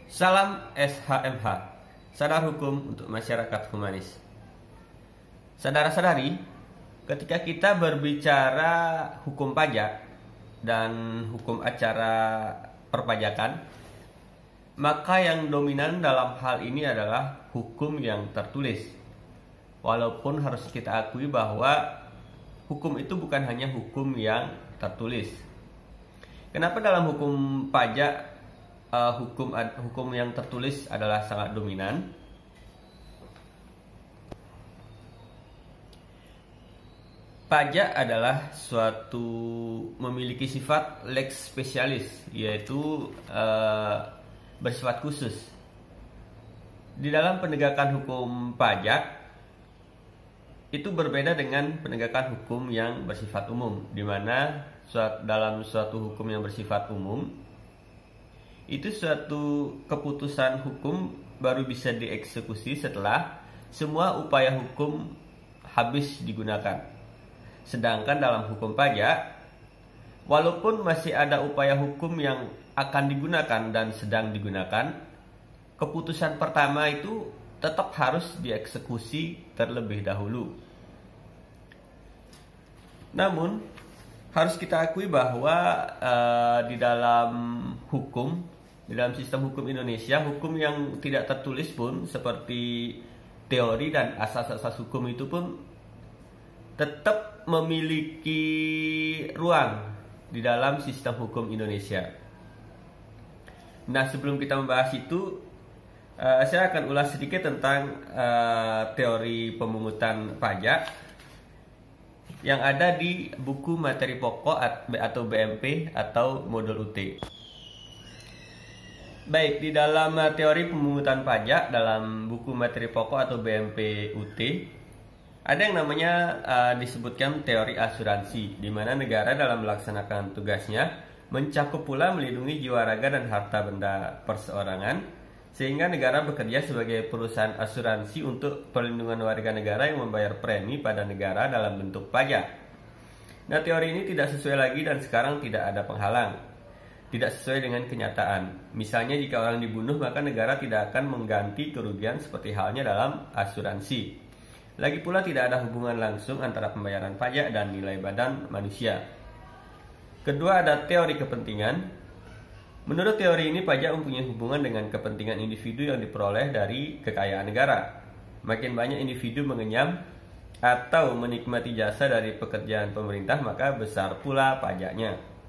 Salam SHMH, Sadar Hukum untuk Masyarakat Humanis. Saudara-saudari, ketika kita berbicara hukum pajak dan hukum acara perpajakan, maka yang dominan dalam hal ini adalah hukum yang tertulis. Walaupun harus kita akui bahwa hukum itu bukan hanya hukum yang tertulis. Kenapa dalam hukum pajak hukum yang tertulis adalah sangat dominan? Pajak adalah suatu memiliki sifat lex specialis, yaitu bersifat khusus. Di dalam penegakan hukum pajak itu berbeda dengan penegakan hukum yang bersifat umum, di mana dalam suatu hukum yang bersifat umum itu suatu keputusan hukum baru bisa dieksekusi setelah semua upaya hukum habis digunakan. Sedangkan dalam hukum pajak, walaupun masih ada upaya hukum yang akan digunakan dan sedang digunakan, keputusan pertama itu tetap harus dieksekusi terlebih dahulu. Namun, harus kita akui bahwa di dalam sistem hukum Indonesia, hukum yang tidak tertulis pun seperti teori dan asas-asas hukum itu pun tetap memiliki ruang di dalam sistem hukum Indonesia. Nah, sebelum kita membahas itu, saya akan ulas sedikit tentang teori pemungutan pajak yang ada di buku materi pokok atau BMP atau modul UT. Baik, di dalam teori pemungutan pajak dalam buku materi pokok atau BMP UT ada yang namanya disebutkan teori asuransi, di mana negara dalam melaksanakan tugasnya mencakup pula melindungi jiwa raga dan harta benda perseorangan, sehingga negara bekerja sebagai perusahaan asuransi untuk perlindungan warga negara yang membayar premi pada negara dalam bentuk pajak. Nah, teori ini tidak sesuai lagi dan sekarang tidak ada penghalang. Tidak sesuai dengan kenyataan. Misalnya jika orang dibunuh, maka negara tidak akan mengganti kerugian seperti halnya dalam asuransi. Lagi pula tidak ada hubungan langsung antara pembayaran pajak dan nilai badan manusia. Kedua, ada teori kepentingan. Menurut teori ini, pajak mempunyai hubungan dengan kepentingan individu yang diperoleh dari kekayaan negara. Makin banyak individu mengenyam atau menikmati jasa dari pekerjaan pemerintah, maka besar pula pajaknya.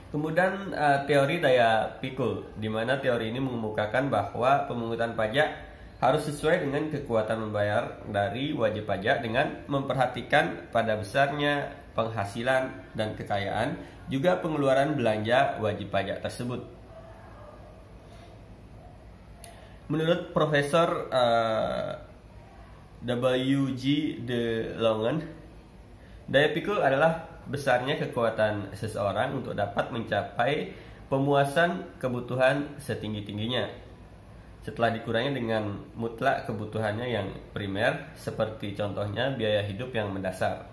Kemudian teori daya pikul, di mana teori ini mengemukakan bahwa pemungutan pajak harus sesuai dengan kekuatan membayar dari wajib pajak dengan memperhatikan pada besarnya penghasilan dan kekayaan, juga pengeluaran belanja wajib pajak tersebut. Menurut Profesor W.G. de Longen, daya pikul adalah besarnya kekuatan seseorang untuk dapat mencapai pemuasan kebutuhan setinggi-tingginya setelah dikurangi dengan mutlak kebutuhannya yang primer, seperti contohnya biaya hidup yang mendasar.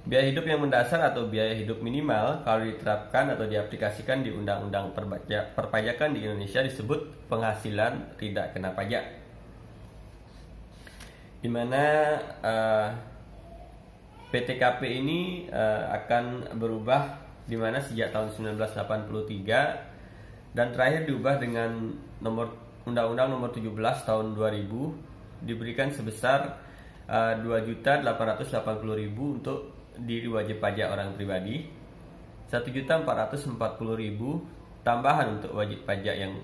Biaya hidup yang mendasar atau biaya hidup minimal kalau diterapkan atau diaplikasikan di Undang-Undang Perpajakan di Indonesia disebut penghasilan tidak kena pajak, di mana PTKP ini akan berubah, di mana sejak tahun 1983 dan terakhir diubah dengan Undang-Undang nomor 17 tahun 2000 diberikan sebesar 2.880.000 untuk diri wajib pajak orang pribadi, 1.440.000 tambahan untuk wajib pajak yang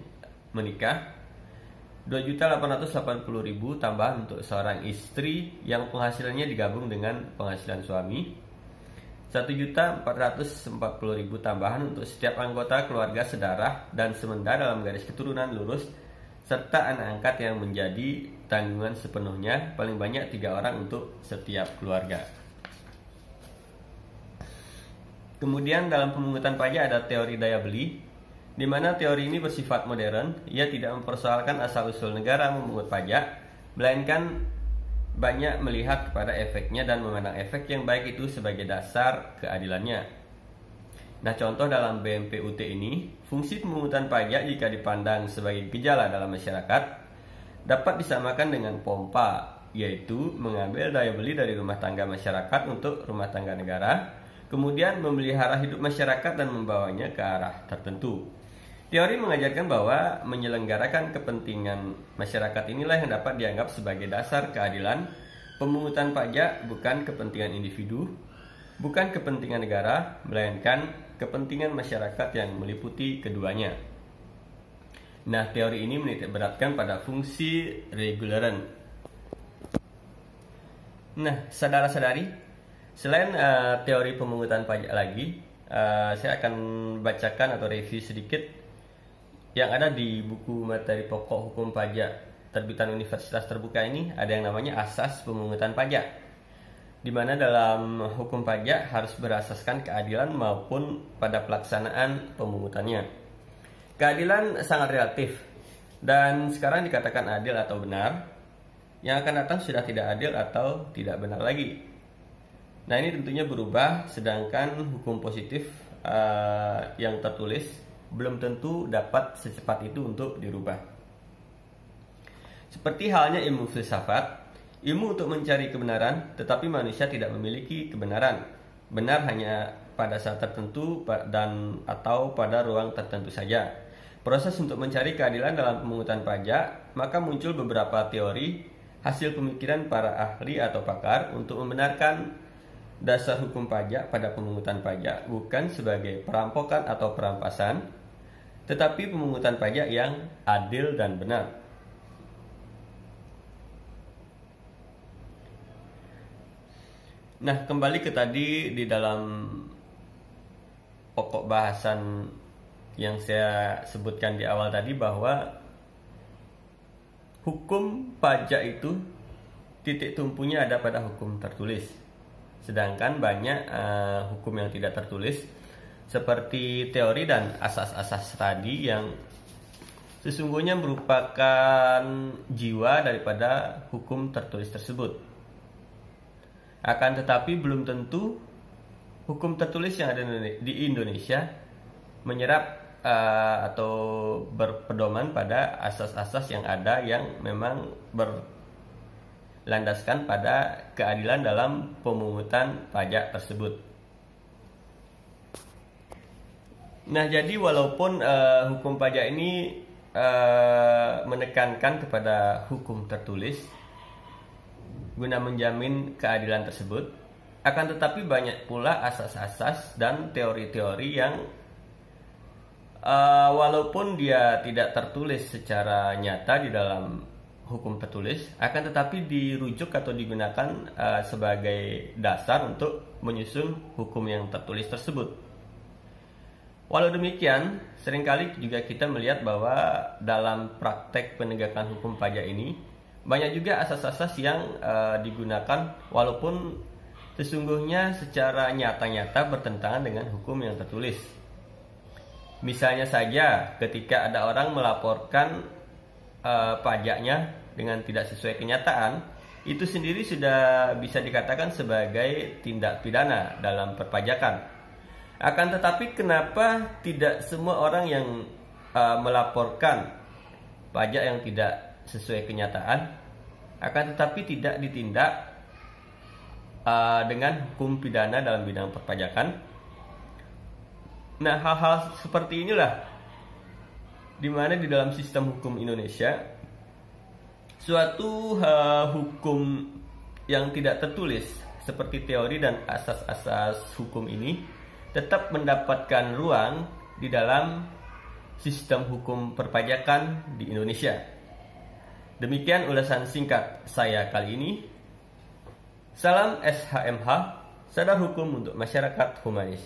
menikah, 2.880.000 tambahan untuk seorang istri yang penghasilannya digabung dengan penghasilan suami, 1.440.000 tambahan untuk setiap anggota keluarga sedarah dan semenda dalam garis keturunan lurus, serta anak angkat yang menjadi tanggungan sepenuhnya, paling banyak 3 orang untuk setiap keluarga. Kemudian dalam pemungutan pajak ada teori daya beli, di mana teori ini bersifat modern. Ia tidak mempersoalkan asal-usul negara memungut pajak, melainkan banyak melihat kepada efeknya dan memandang efek yang baik itu sebagai dasar keadilannya. Nah, contoh dalam BMPUT ini, fungsi pemungutan pajak jika dipandang sebagai gejala dalam masyarakat dapat disamakan dengan pompa, yaitu mengambil daya beli dari rumah tangga masyarakat untuk rumah tangga negara, kemudian memelihara hidup masyarakat dan membawanya ke arah tertentu. Teori mengajarkan bahwa menyelenggarakan kepentingan masyarakat inilah yang dapat dianggap sebagai dasar keadilan. Pemungutan pajak bukan kepentingan individu, bukan kepentingan negara, melainkan kepentingan masyarakat yang meliputi keduanya. Nah, teori ini menitik beratkan pada fungsi reguleran. Nah, saudara-saudari, selain teori pemungutan pajak lagi, saya akan bacakan atau review sedikit yang ada di buku materi pokok hukum pajak terbitan Universitas Terbuka ini. Ada yang namanya asas pemungutan pajak, di mana dalam hukum pajak harus berasaskan keadilan maupun pada pelaksanaan pemungutannya. Keadilan sangat relatif, dan sekarang dikatakan adil atau benar, yang akan datang sudah tidak adil atau tidak benar lagi. Nah, ini tentunya berubah, sedangkan hukum positif yang tertulis belum tentu dapat secepat itu untuk dirubah. Seperti halnya ilmu filsafat, ilmu untuk mencari kebenaran, tetapi manusia tidak memiliki kebenaran. Benar hanya pada saat tertentu dan atau pada ruang tertentu saja. Proses untuk mencari keadilan dalam pemungutan pajak, maka muncul beberapa teori hasil pemikiran para ahli atau pakar untuk membenarkan dasar hukum pajak pada pemungutan pajak bukan sebagai perampokan atau perampasan, tetapi pemungutan pajak yang adil dan benar. Nah, kembali ke tadi di dalam pokok bahasan yang saya sebutkan di awal tadi, bahwa hukum pajak itu titik tumpunya ada pada hukum tertulis. Sedangkan banyak hukum yang tidak tertulis seperti teori dan asas-asas tadi yang sesungguhnya merupakan jiwa daripada hukum tertulis tersebut. Akan tetapi belum tentu hukum tertulis yang ada di Indonesia menyerap atau berpedoman pada asas-asas yang ada yang memang berlandaskan pada keadilan dalam pemungutan pajak tersebut. Nah, jadi walaupun hukum pajak ini menekankan kepada hukum tertulis guna menjamin keadilan tersebut, akan tetapi banyak pula asas-asas dan teori-teori yang walaupun dia tidak tertulis secara nyata di dalam hukum tertulis, akan tetapi dirujuk atau digunakan sebagai dasar untuk menyusun hukum yang tertulis tersebut. Walau demikian, seringkali juga kita melihat bahwa dalam praktek penegakan hukum pajak ini banyak juga asas-asas yang digunakan walaupun sesungguhnya secara nyata-nyata bertentangan dengan hukum yang tertulis. Misalnya saja ketika ada orang melaporkan pajaknya dengan tidak sesuai kenyataan, itu sendiri sudah bisa dikatakan sebagai tindak pidana dalam perpajakan. Akan tetapi kenapa tidak semua orang yang melaporkan pajak yang tidak sesuai kenyataan akan tetapi tidak ditindak dengan hukum pidana dalam bidang perpajakan? Nah, hal-hal seperti inilah di mana di dalam sistem hukum Indonesia suatu hukum yang tidak tertulis seperti teori dan asas-asas hukum ini tetap mendapatkan ruang di dalam sistem hukum perpajakan di Indonesia. Demikian ulasan singkat saya kali ini. Salam SHMH, Sadar Hukum untuk Masyarakat Humanis.